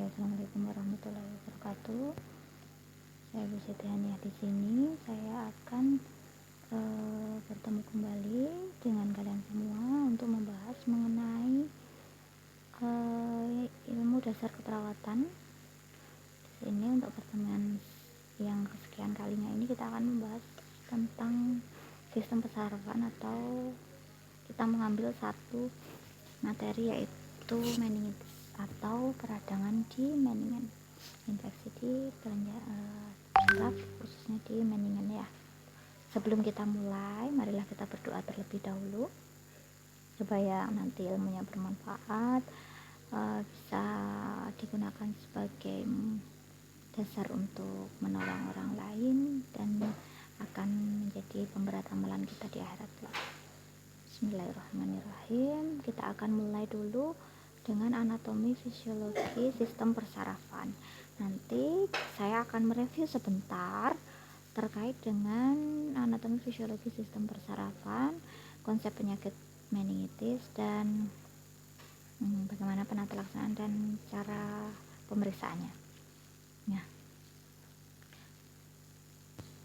Assalamualaikum warahmatullahi wabarakatuh. Saya Bu Siti Haniah. Di sini saya akan bertemu kembali dengan kalian semua untuk membahas mengenai ilmu dasar keperawatan. Di sini untuk pertemuan yang kesekian kalinya ini kita akan membahas tentang sistem persarafan, atau kita mengambil satu materi yaitu meningitis atau peradangan di meningen, infeksi di kelenjar saraf, khususnya di meningen ya. Sebelum kita mulai, marilah kita berdoa terlebih dahulu supaya nanti ilmunya bermanfaat, bisa digunakan sebagai dasar untuk menolong orang lain dan akan menjadi pemberat amalan kita di akhirat. Bismillahirrahmanirrahim. Kita akan mulai dulu dengan anatomi fisiologi sistem persarafan. Nanti saya akan mereview sebentar terkait dengan anatomi fisiologi sistem persarafan, konsep penyakit meningitis, dan bagaimana penata laksanaan dan cara pemeriksaannya. Nah,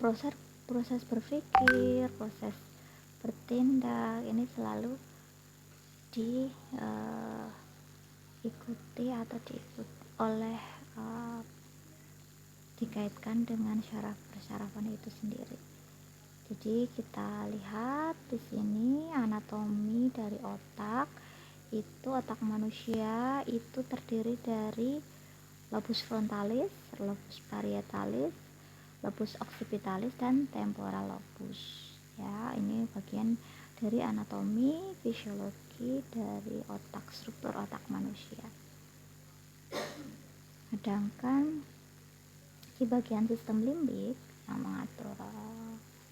proses berpikir, proses bertindak ini selalu diikuti atau dikaitkan dengan syaraf persarafan itu sendiri. Jadi kita lihat di sini anatomi dari otak. Itu otak manusia itu terdiri dari lobus frontalis, lobus parietalis, lobus occipitalis, dan temporal lobus. Ya, ini bagian dari anatomi fisiologi dari otak, struktur otak manusia. Sedangkan di bagian sistem limbik yang mengatur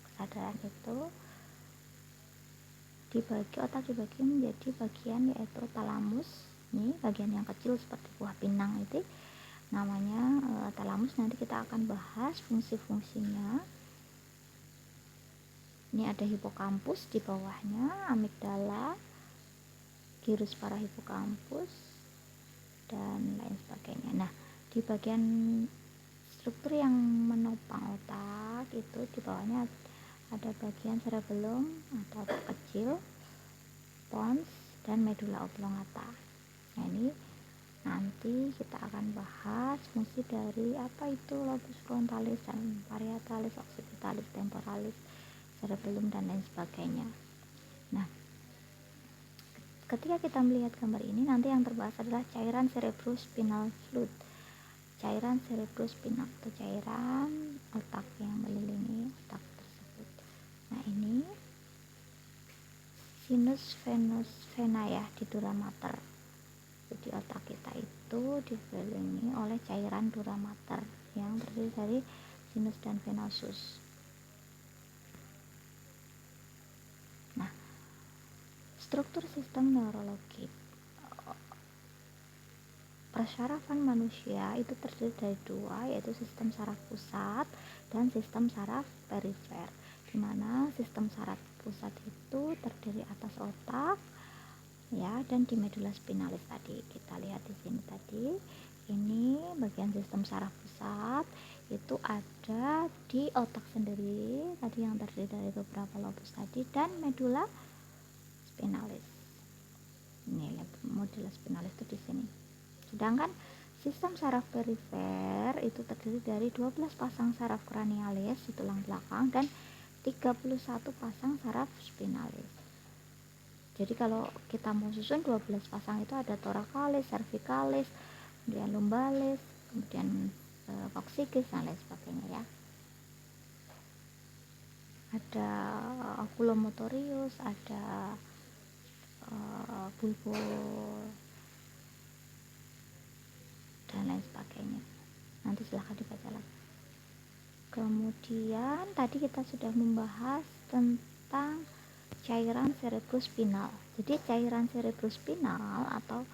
kesadaran itu otak dibagi menjadi bagian yaitu talamus. Ini bagian yang kecil seperti buah pinang itu namanya talamus. Nanti kita akan bahas fungsi-fungsinya. Ini ada hipokampus di bawahnya, amigdala, gyrus parahipokampus, dan lain sebagainya. Nah, di bagian struktur yang menopang otak itu di bawahnya ada bagian cerebellum atau otak kecil, pons, dan medula oblongata. Nah, ini nanti kita akan bahas fungsi dari apa itu lobus frontalis dan parietalis, occipitalis, temporalis, cerebellum, dan lain sebagainya. Nah, ketika kita melihat gambar ini, nanti yang terbahas adalah cairan cerebrospinal fluid, cairan cerebrospinal atau cairan otak yang mengelilingi otak tersebut. Nah, ini sinus venous vena ya di dura mater. Jadi otak kita itu dikelilingi oleh cairan dura mater yang terdiri dari sinus dan venosus. Nah, struktur sistem neurologik persarafan manusia itu terdiri dari dua, yaitu sistem saraf pusat dan sistem saraf perifer, di mana sistem saraf pusat itu terdiri atas otak ya, dan di medula spinalis tadi kita lihat di sini tadi. Ini bagian sistem saraf pusat itu ada di otak sendiri tadi yang terdiri dari beberapa lobus tadi, dan medula spinalis. Ini medula spinalis itu di sini. Sedangkan sistem saraf perifer itu terdiri dari 12 pasang saraf kranialis di tulang belakang dan 31 pasang saraf spinalis. Jadi kalau kita mau susun 12 pasang itu ada thoracalis, cervicalis, kemudian lumbalis, kemudian coccygeus, dan lain sebagainya ya. Ada oculomotorius, ada bulbo, dan lain sebagainya. Nanti silahkan dibaca lagi. Kemudian tadi kita sudah membahas tentang cairan cerebrospinal. Jadi cairan cerebrospinal atau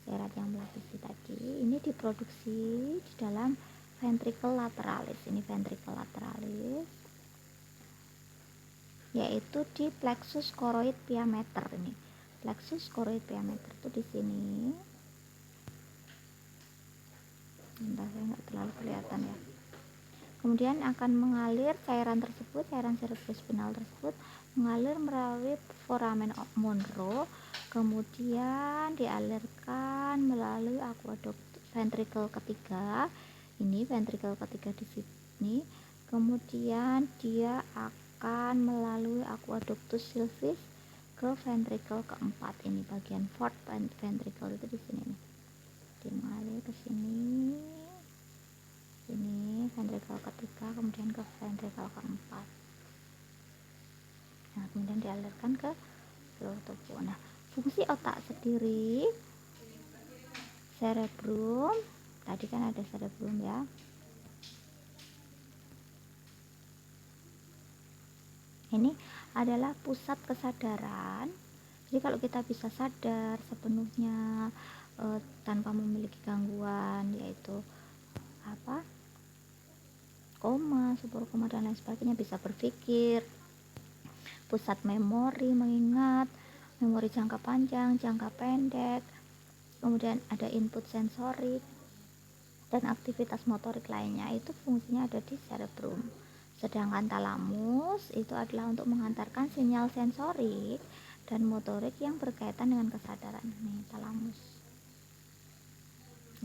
cairan yang melapisi tadi ini diproduksi di dalam ventricle lateralis. Ini ventricle lateralis, yaitu di plexus choroid piameter. Ini plexus choroid piameter itu di sini. Entah, saya nggak terlalu kelihatan ya. Kemudian akan mengalir cairan cerebrospinal tersebut mengalir melalui foramen Monro, kemudian dialirkan melalui aqueduct ventrikel ketiga. Ini ventrikel ketiga di sini. Kemudian dia akan melalui aqueductus sylvis ke ventrikel keempat. Ini bagian fourth ventricle itu di sini nih. Dia mengalir ke sini. Ini ventrikel ketiga, kemudian ke ventrikel keempat. Nah, kemudian dialirkan ke seluruh tubuh. Nah, fungsi otak sendiri, cerebrum, tadi kan ada cerebrum ya. Ini adalah pusat kesadaran. Jadi kalau kita bisa sadar sepenuhnya tanpa memiliki gangguan, yaitu koma, subkoma dan lain sebagainya, bisa berpikir, pusat memori, mengingat, memori jangka panjang, jangka pendek, kemudian ada input sensorik dan aktivitas motorik lainnya, itu fungsinya ada di cerebrum. Sedangkan talamus itu adalah untuk mengantarkan sinyal sensorik dan motorik yang berkaitan dengan kesadaran. Ini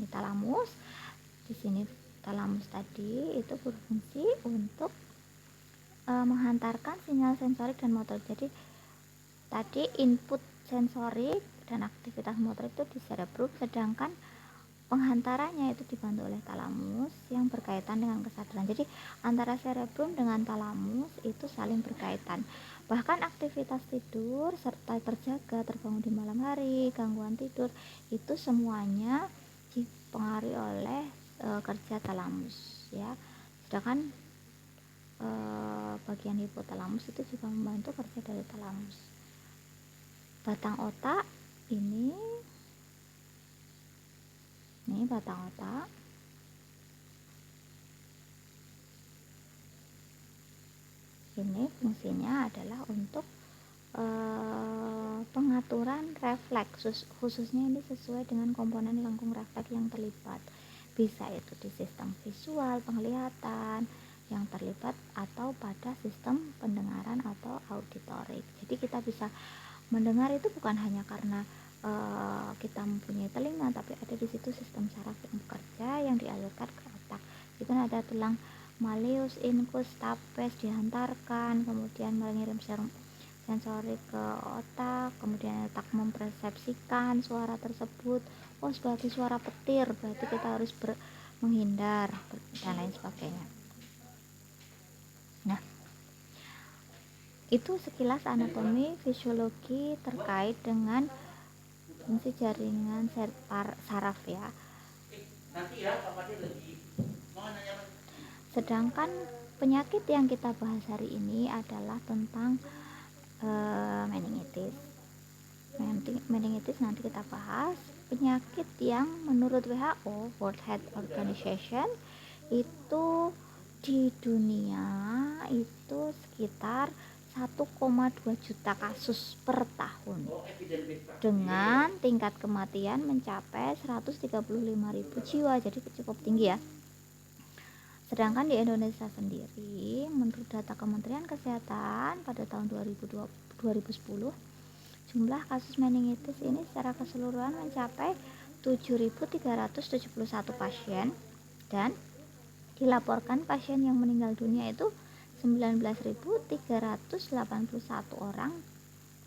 talamus di sini. Talamus tadi itu berfungsi untuk menghantarkan sinyal sensorik dan motorik. Jadi tadi input sensorik dan aktivitas motorik itu di cerebrum, sedangkan penghantarannya itu dibantu oleh talamus yang berkaitan dengan kesadaran. Jadi antara cerebrum dengan talamus itu saling berkaitan. Bahkan aktivitas tidur serta terjaga, terbangun di malam hari, gangguan tidur, itu semuanya dipengaruhi oleh kerja talamus ya. Sedangkan bagian hipotalamus itu juga membantu kerja dari talamus. Batang otak ini batang otak. Ini fungsinya adalah untuk pengaturan refleks, khususnya ini sesuai dengan komponen lengkung refleks yang terlibat. Bisa itu di sistem visual, penglihatan yang terlibat, atau pada sistem pendengaran atau auditorik. Jadi kita bisa mendengar itu bukan hanya karena kita mempunyai telinga, tapi ada di situ sistem saraf yang bekerja yang dialirkan ke otak. Itu ada tulang malleus, incus, stapes dihantarkan, kemudian mengirim sensorik ke otak, kemudian otak mempersepsikan suara tersebut. Oh, sebagai suara petir, berarti kita harus menghindar dan lain sebagainya. Nah, itu sekilas anatomi fisiologi terkait dengan fungsi jaringan saraf ya. Sedangkan penyakit yang kita bahas hari ini adalah tentang meningitis. Meningitis nanti kita bahas. Penyakit yang menurut WHO, World Health Organization, itu di dunia itu sekitar 1,2 juta kasus per tahun, dengan tingkat kematian mencapai 135.000 jiwa, jadi cukup tinggi ya. Sedangkan di Indonesia sendiri, menurut data Kementerian Kesehatan pada tahun 2010, jumlah kasus meningitis ini secara keseluruhan mencapai 7.371 pasien, dan dilaporkan pasien yang meninggal dunia itu 19.381 orang.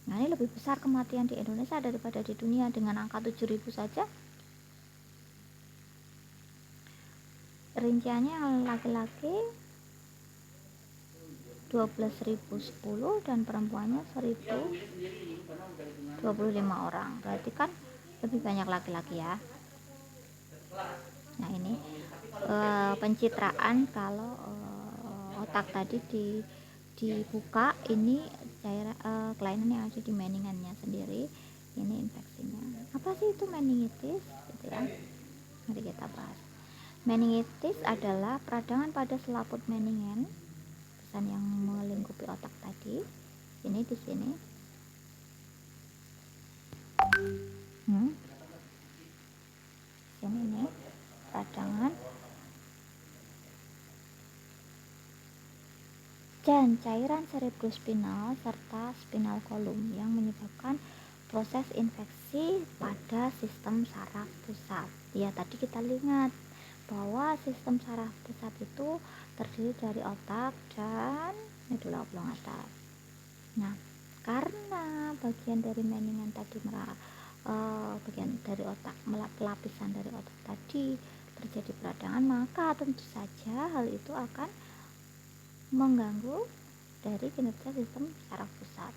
Nah, ini lebih besar kematian di Indonesia daripada di dunia. Dengan angka 7.000 saja, rinciannya laki-laki 12.010 dan perempuannya 1.025 orang. Berarti kan lebih banyak laki-laki ya. Nah, ini pencitraan kalau otak tadi dibuka, ini cairan kelainan yang ada di meningannya sendiri. Ini infeksinya. Apa sih itu meningitis gitu ya? Mari kita bahas. Meningitis adalah peradangan pada selaput meningen, pesan yang melingkupi otak tadi. Ini di sini. Sini nih, peradangan dan cairan cerebrospinal serta spinal column yang menyebabkan proses infeksi pada sistem saraf pusat. Ya, tadi kita lihat bahwa sistem saraf pusat itu terdiri dari otak dan medula oblongata. Nah, karena bagian dari meningan tadi bagian dari otak, lapisan dari otak tadi terjadi peradangan, maka tentu saja hal itu akan mengganggu dari kinerja sistem saraf pusat.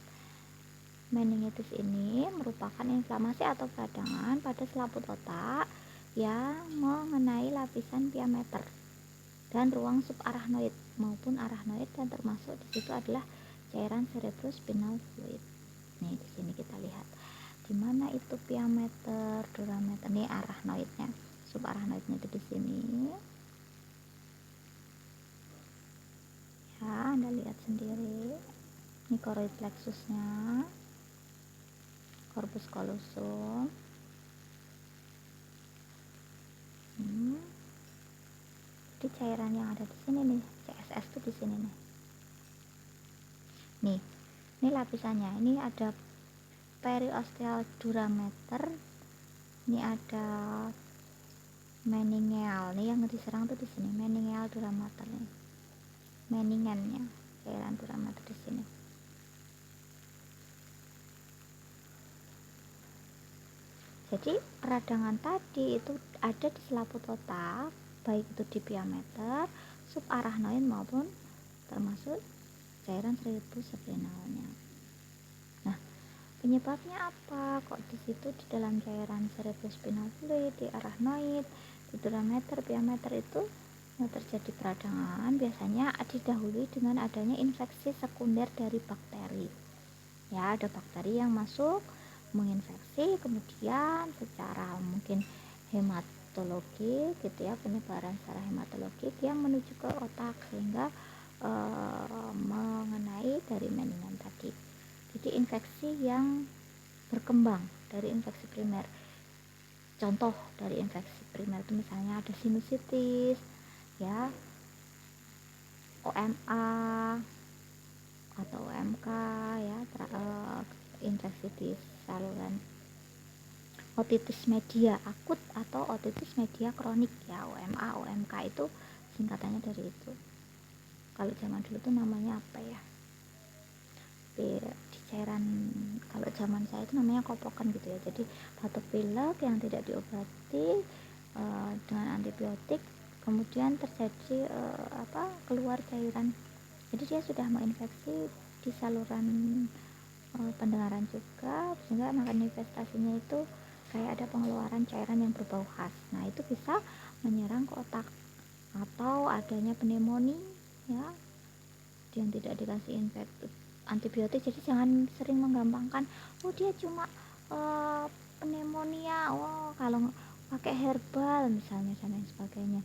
Meningitis ini merupakan inflamasi atau peradangan pada selaput otak yang mengenai lapisan piameter dan ruang subarachnoid maupun arachnoid, dan termasuk di situ adalah cairan cerebrospinal fluid. Nih di sini kita lihat di mana itu piameter, durameter, ini arachnoidnya, subarachnoidnya itu di sini. Ya, Anda lihat sendiri. Ini choroid plexusnya, corpus callosum. Jadi cairan yang ada di sini nih, CSS tuh di sini nih. Nih, ini lapisannya. Ini ada periosteal durameter. Ini ada meningeal. Nih yang diserang tuh di sini, meningeal durameter nih. Meningannya, cairan durameter di sini. Jadi peradangan tadi itu ada di selaput otak, baik itu di piameter, subarachnoid maupun termasuk cairan cerebrospinalnya. Nah, penyebabnya apa? Kok di situ di dalam cairan cerebrospinal fluid, di arachnoid, di durameter, piameter itu terjadi peradangan? Biasanya didahului dengan adanya infeksi sekunder dari bakteri. Ya, ada bakteri yang masuk menginfeksi, kemudian secara mungkin hematologi gitu ya, penyebaran secara hematologi yang menuju ke otak sehingga mengenai dari meningan tadi. Jadi infeksi yang berkembang dari infeksi primer. Contoh dari infeksi primer itu misalnya ada sinusitis, ya, OMA atau OMK, ya, infeksi di saluran, otitis media akut atau otitis media kronik, ya, OMA, OMK itu singkatannya dari itu. Kalau zaman dulu tuh namanya apa ya, di cairan, kalau zaman saya itu namanya kopokan gitu ya. Jadi batuk pilek yang tidak diobati dengan antibiotik, kemudian terjadi keluar cairan, jadi dia sudah menginfeksi di saluran pendengaran juga, sehingga manifestasinya itu kayak ada pengeluaran cairan yang berbau khas. Nah, itu bisa menyerang ke otak, atau adanya pneumonia, ya, yang tidak dikasih antibiotik. Jadi jangan sering menggampangkan, oh dia cuma pneumonia, kalau pakai herbal misalnya dan lain sebagainya.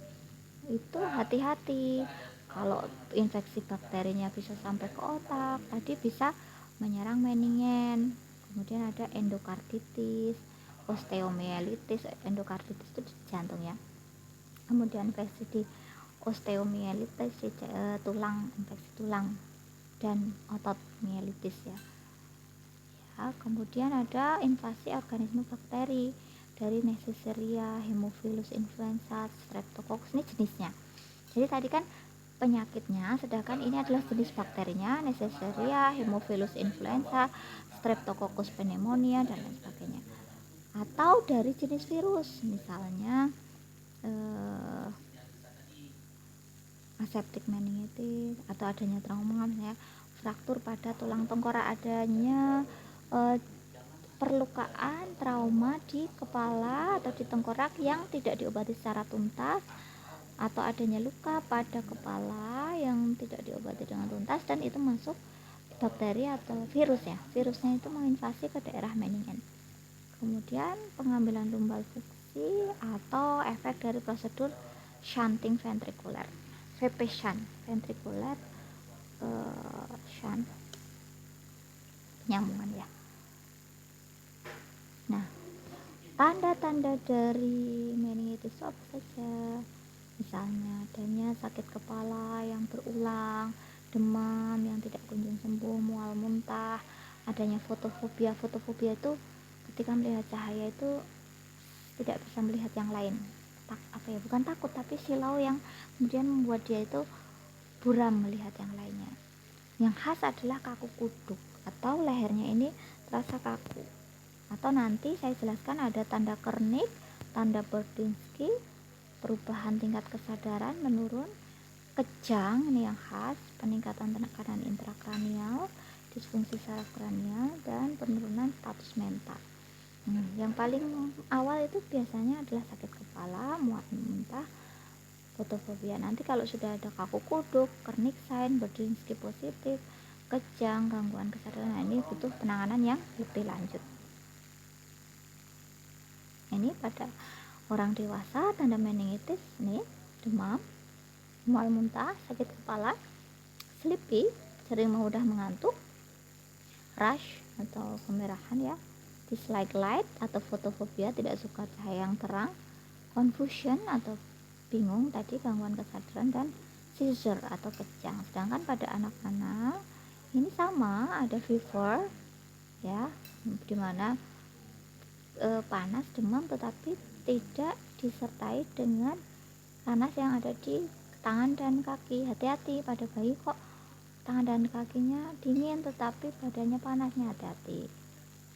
Itu hati-hati, kalau infeksi bakterinya bisa sampai ke otak, tadi bisa menyerang meningen. Kemudian ada endokarditis, osteomielitis. Endokarditis itu di jantung ya. Kemudian infeksi di osteomielitis di tulang, infeksi tulang dan otot, mielitis ya. Kemudian ada invasi organisme bakteri dari Neisseria, Haemophilus influenza, Streptococcus, ini jenisnya. Jadi tadi kan penyakitnya, sedangkan ini adalah jenis bakterinya, Neisseria, Haemophilus influenza, Streptococcus pneumonia dan lain sebagainya. Atau dari jenis virus, misalnya aseptic meningitis, atau adanya trauma, misalnya fraktur pada tulang tengkorak, adanya perlukaan trauma di kepala atau di tengkorak yang tidak diobati secara tuntas, atau adanya luka pada kepala yang tidak diobati dengan tuntas, dan itu masuk bakteri atau virus ya. Virusnya itu menginvasi ke daerah meningen. Kemudian pengambilan tumbal fuksi atau efek dari prosedur shunting ventrikuler, VP shunt, ventrikuler shunt, penyambungan ya. Nah, tanda-tanda dari meningitis apa saja? Misalnya adanya sakit kepala yang berulang demam yang tidak kunjung sembuh, mual, muntah, adanya fotofobia. Fotofobia itu ketika melihat cahaya itu tidak bisa melihat yang lain. Bukan takut, tapi silau yang kemudian membuat dia itu buram melihat yang lainnya. Yang khas adalah kaku kuduk atau lehernya ini terasa kaku. Atau nanti saya jelaskan ada tanda Kernig, tanda Burdinsky, perubahan tingkat kesadaran menurun, kejang ini yang khas, peningkatan tekanan intrakranial, disfungsi saraf kranial, dan penurunan status mental. Yang paling awal itu biasanya adalah sakit kepala, mual, muntah, fotofobia. Nanti kalau sudah ada kaku kuduk, Kernig sign, Burdinsky positif, kejang, gangguan kesadaran, ini butuh penanganan yang lebih lanjut. Ini pada orang dewasa, tanda meningitis nih, demam, mual, muntah, sakit kepala, sleepy, sering mudah mengantuk, rash atau kemerahan ya, dislike light atau fotofobia, tidak suka cahaya yang terang, confusion atau bingung tadi, gangguan kesadaran, dan seizure atau kejang. Sedangkan pada anak-anak ini sama, ada fever ya, dimana panas, demam, tetapi tidak disertai dengan panas yang ada di tangan dan kaki. Hati-hati, pada bayi kok tangan dan kakinya dingin tetapi badannya panasnya, hati-hati.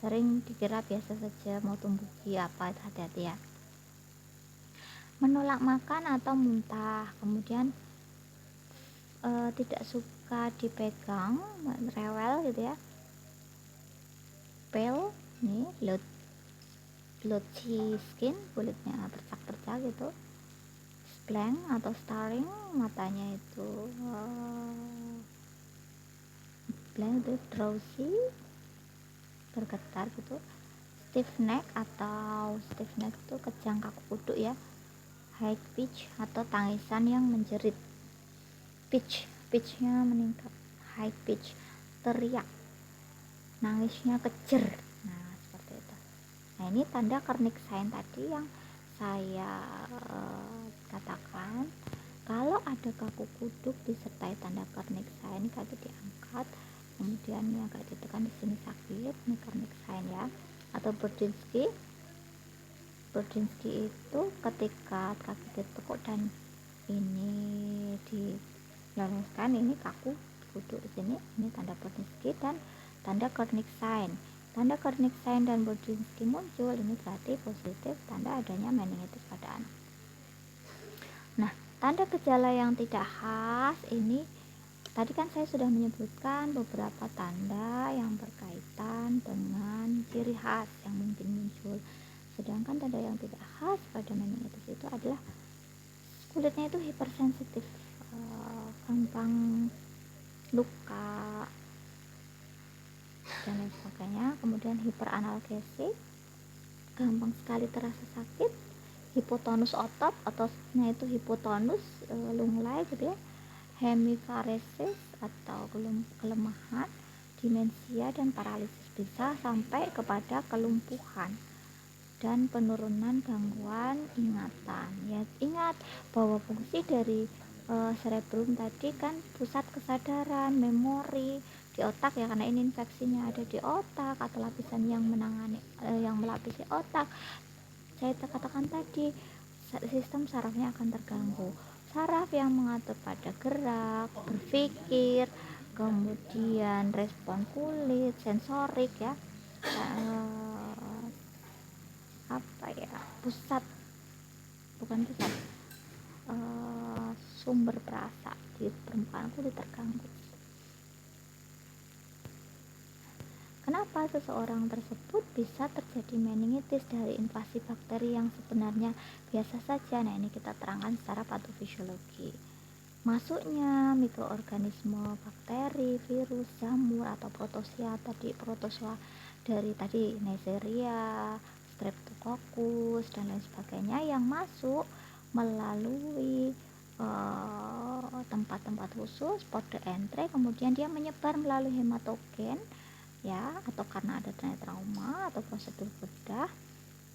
Sering dikira biasa saja, mau tumbuh apa, hati-hati ya. Menolak makan atau muntah, kemudian tidak suka dipegang, rewel gitu ya. Pale nih, blotchy skin, kulitnya bercak-bercak gitu. Blank atau staring, matanya itu blank, itu drowsy, bergetar gitu. Stiff neck itu kejang, kaku kuduk ya. High pitch atau tangisan yang menjerit, pitchnya meningkat. High pitch, teriak, nangisnya kejer. Nah seperti itu. Nah ini tanda Kernig sign tadi yang saya katakan. Kalau ada kaku kuduk disertai tanda Kernig sign, kaki diangkat, kemudian ini agak ditekan, di sini sakit, ini Kernig sign ya. Atau Burdinsky itu ketika kaki ditekuk dan ini diloloskan, ini kaku kuduk di sini, ini tanda Burdinsky dan tanda Kernig sign. Tanda Kernig sign dan Burdinsky muncul, ini berarti positif, tanda adanya meningitis pada anak. Nah, tanda gejala yang tidak khas ini tadi kan saya sudah menyebutkan beberapa tanda yang berkaitan dengan ciri khas yang mungkin muncul. Sedangkan tanda yang tidak khas pada meningitis itu adalah kulitnya itu hipersensitif, gampang luka dan lain sebagainya. Kemudian hiperanalgesik, gampang sekali terasa sakit, hipotonus otot, ototnya itu hipotonus, lunglai gitu ya, hemiparesis atau kelemahan, demensia dan paralisis, bisa sampai kepada kelumpuhan dan penurunan gangguan ingatan. Ya, ingat bahwa fungsi dari cerebrum tadi kan pusat kesadaran, memori di otak ya, karena ini infeksinya ada di otak atau lapisan yang yang melapisi otak. Saya katakan tadi sistem sarafnya akan terganggu. Saraf yang mengatur pada gerak, berpikir, kemudian respon kulit, sensorik ya, pusat sumber perasa di permukaan kulit terganggu. Kenapa seseorang tersebut bisa terjadi meningitis dari invasi bakteri yang sebenarnya biasa saja? Nah, ini kita terangkan secara patofisiologi. Masuknya mikroorganisme, bakteri, virus, jamur atau protozoa dari tadi Neisseria, Streptococcus dan lain sebagainya yang masuk melalui tempat-tempat khusus, port d'entrée, kemudian dia menyebar melalui hematogen ya, atau karena ada trauma atau prosedur bedah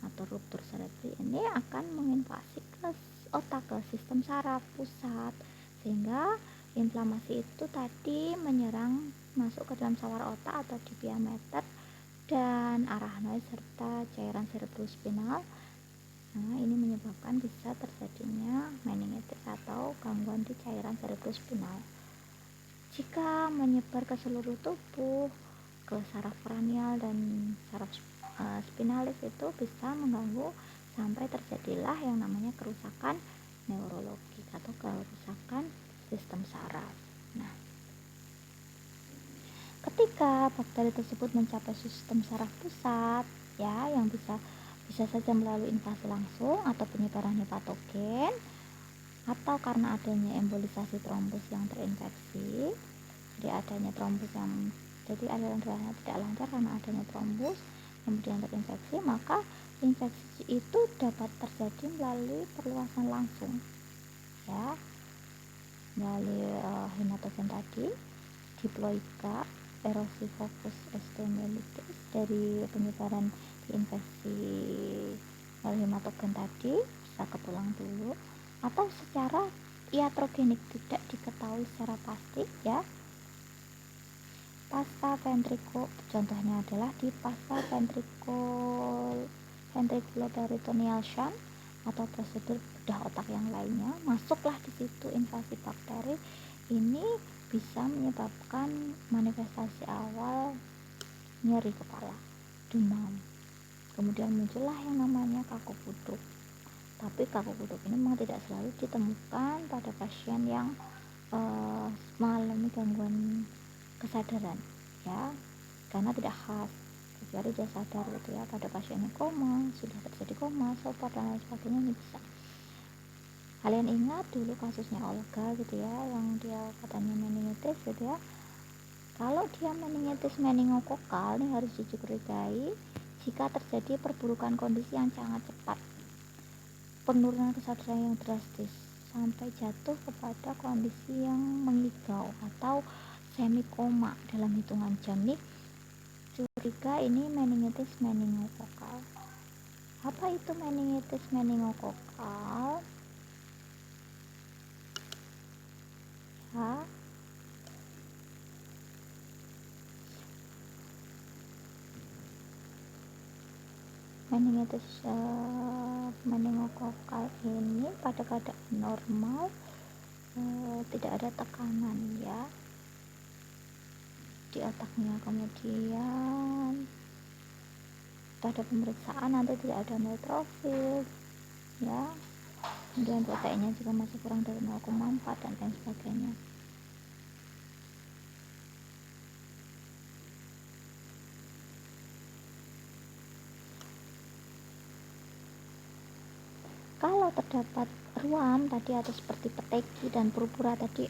atau ruptur cerebri, ini akan menginvasi ke otak, ke sistem saraf pusat, sehingga Inflamasi itu tadi menyerang masuk ke dalam sawar otak atau di diameter dan arachnoid serta cairan cerebrospinal. Nah, ini menyebabkan bisa terjadinya meningitis atau gangguan di cairan cerebrospinal. Jika menyebar ke seluruh tubuh, ke saraf kranial dan saraf spinalis itu bisa mengganggu sampai terjadilah yang namanya kerusakan neurologik atau kerusakan sistem saraf. Nah, ketika bakteri tersebut mencapai sistem saraf pusat, ya, yang bisa saja melalui invasi langsung atau penyebaran hepatogen atau karena adanya embolisasi trombus yang terinfeksi. Jadi adanya trombus yang aliran darahnya tidak lancar karena adanya trombus kemudian terinfeksi, maka infeksi itu dapat terjadi melalui perluasan langsung, ya, melalui hematogen tadi, diploika, erosi fokus osteomyelitis dari penyebaran infeksi melalui hematogen tadi bisa ke tulang dulu, atau secara iatrogenik tidak diketahui secara pasti, ya. Pasta ventriko, contohnya adalah di pasta ventriculoperitoneal shunt atau prosedur bedah otak yang lainnya. Masuklah di situ invasi bakteri, ini bisa menyebabkan manifestasi awal nyeri kepala, demam, kemudian muncullah yang namanya kaku kuduk. Tapi kaku kuduk ini memang tidak selalu ditemukan pada pasien yang mengalami gangguan kesadaran, ya, karena tidak khas, kecuali dia sadar gitu ya. Pada pasien yang koma, sudah terjadi koma, sopor dan lain sebagainya, ini bisa. Kalian ingat dulu kasusnya Olga gitu ya, yang dia katanya meningitis gitu ya. Kalau dia meningitis meningokokal, ini harus dicurigai jika terjadi perburukan kondisi yang sangat cepat, penurunan kesadaran yang drastis sampai jatuh kepada kondisi yang mengigau atau semi koma dalam hitungan jam, nih curiga ini meningitis meningokokal. Apa itu meningitis meningokokal? Ya, meningitis meningokokal ini pada keadaan normal, tidak ada tekanan, ya, di otaknya. Kemudian pada pemeriksaan nanti tidak ada neutrofil, ya, kemudian proteinnya juga masih kurang dari 0,4 dan lain sebagainya. Kalau terdapat ruam tadi atau seperti peteki dan purpura tadi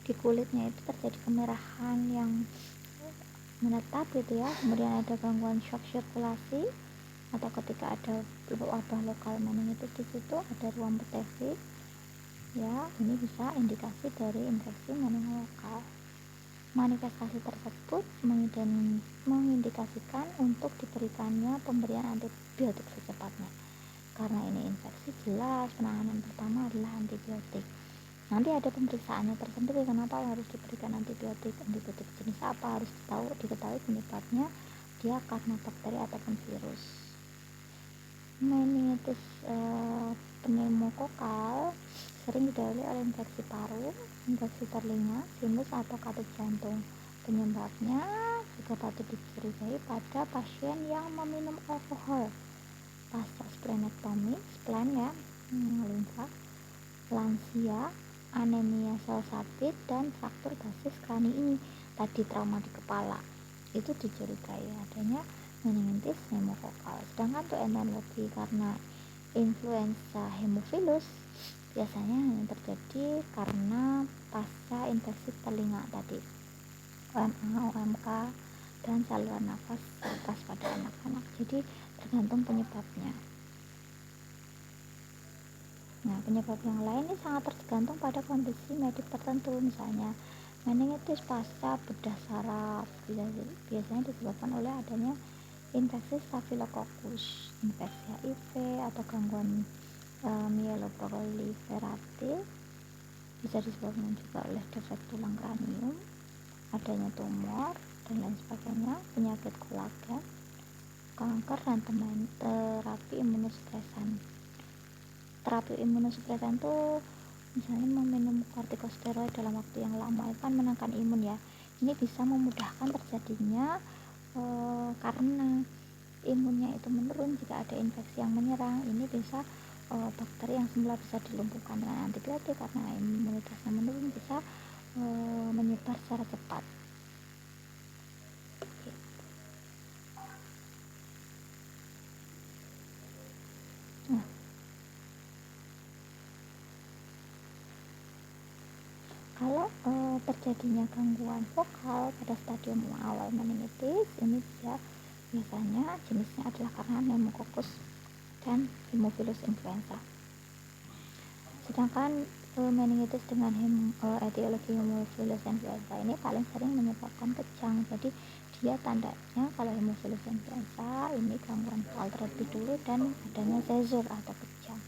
di kulitnya itu terjadi kemerahan yang menetap gitu ya, kemudian ada gangguan shock sirkulasi atau ketika ada wabah lokal meningitis di situ ada ruam peteki, ya, ini bisa indikasi dari infeksi meningokokal. Manifestasi tersebut mengindikasikan untuk diberikannya pemberian antibiotik secepatnya. Karena ini infeksi, jelas penanganan pertama adalah antibiotik. Nanti ada pemeriksaannya tersendiri kenapa harus diberikan antibiotik jenis apa, harus diketahui penyebabnya, dia karena bakteri ataupun virus. Meningitis pneumokokal sering didahului oleh infeksi paru, infeksi telinga, sinus atau katup jantung. Penyebabnya juga patut dicurigai pada pasien yang meminum alkohol pasca splenektomi, splen ya, limfa, lansia, anemia sel sapit, dan fraktur basis krani. Ini tadi trauma di kepala, itu dicurigai adanya meningitis pneumokokal. Sedangkan untuk endemiologi karena influenza hemophilus biasanya yang terjadi karena pasca infeksi telinga tadi, OMA, OMK, dan saluran nafas atas pada anak-anak. Jadi tergantung penyebabnya. Nah, penyebab yang lain ini sangat tergantung pada kondisi medik tertentu, misalnya meningitis pasca bedah saraf biasanya disebabkan oleh adanya infeksi Staphylococcus, infeksi HIV, atau gangguan mieloproliferatif, bisa disebabkan juga oleh defek tulang kranium, adanya tumor dan lain sebagainya, penyakit kolagen, kanker, dan terapi imunosupresan. Terapi imunosupresan itu misalnya meminum kortikosteroid dalam waktu yang lama itu kan menekan imun ya. Ini bisa memudahkan terjadinya karena imunnya itu menurun jika ada infeksi yang menyerang. Ini bisa bakteri yang semula bisa dilumpuhkan dengan antibiotik, karena imunitasnya menurun bisa menyebar secara cepat. Nah, kalau terjadinya gangguan vokal pada stadium awal meningitis, ini biasanya jenisnya adalah karena pneumococcus dan Haemophilus influenza. Sedangkan meningitis dengan etiologi Haemophilus influenza ini paling sering menyebabkan kejang. Jadi dia tandanya kalau Haemophilus influenza ini gangguan vokal terlebih dulu dan adanya seizure atau kejang.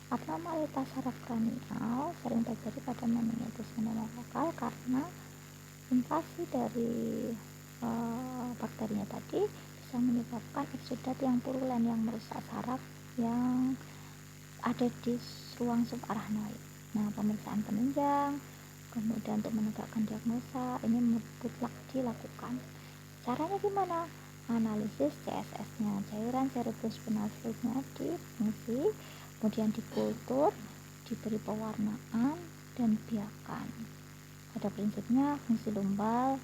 Abnormalitas saraf kranial sering terjadi pada meningitis pneumokokal karena invasi dari bakterinya tadi bisa menyebabkan eksudat yang purulen yang merusak saraf yang ada di ruang subarachnoid. Nah, pemeriksaan penunjang kemudian untuk menegakkan diagnosa ini mutlak dilakukan. Caranya gimana? Analisis CSF-nya, cairan cerebrospinal fluid-nya difungsi, kemudian dikultur, diberi pewarnaan dan biakan. Pada prinsipnya fungsi lumbal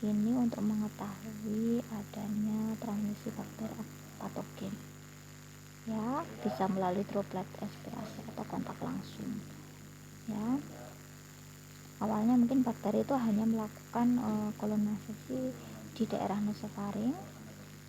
ini untuk mengetahui adanya transmisi bakteri patogen, ya, bisa melalui droplet respirasi atau kontak langsung, ya. Awalnya mungkin bakteri itu hanya melakukan kolonisasi di daerah nasofaring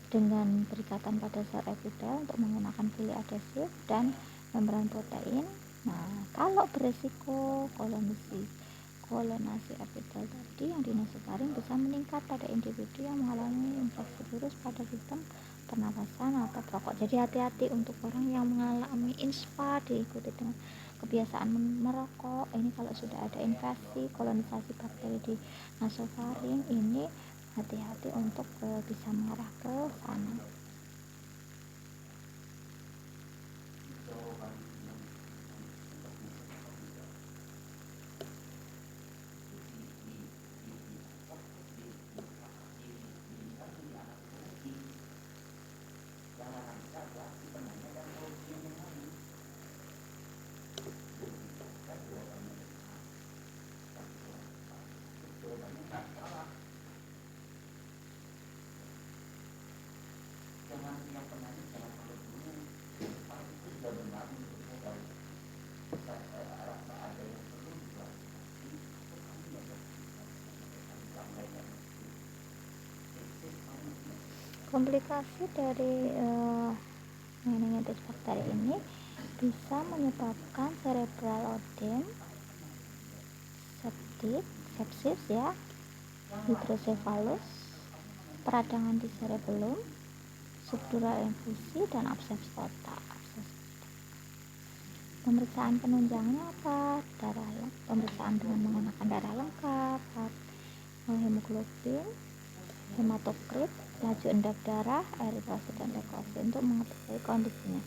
dengan perikatan pada sel epidel untuk menggunakan fili adhesif dan membran protein. Nah, kalau beresiko kolonasi epidel tadi yang di nasofaring bisa meningkat pada individu yang mengalami infeksi virus pada sistem pernafasan atau perokok. Jadi hati-hati untuk orang yang mengalami INSPA, diikuti dengan kebiasaan merokok. Ini kalau sudah ada infeksi kolonisasi bakteri di nasofaring, ini hati-hati untuk bisa mengarah ke sana. Komplikasi dari meningitis bakteri ini bisa menyebabkan cerebral ödem, sepsis ya, hidrosefalus, peradangan di cerebellum, subdural infusi, dan abses otak. Pemeriksaan penunjangnya apa? Pemeriksaan dengan menggunakan darah lengkap, hemoglobin, hematokrit, laju endap darah, eritrosit, dan leukosit untuk mengetahui kondisinya.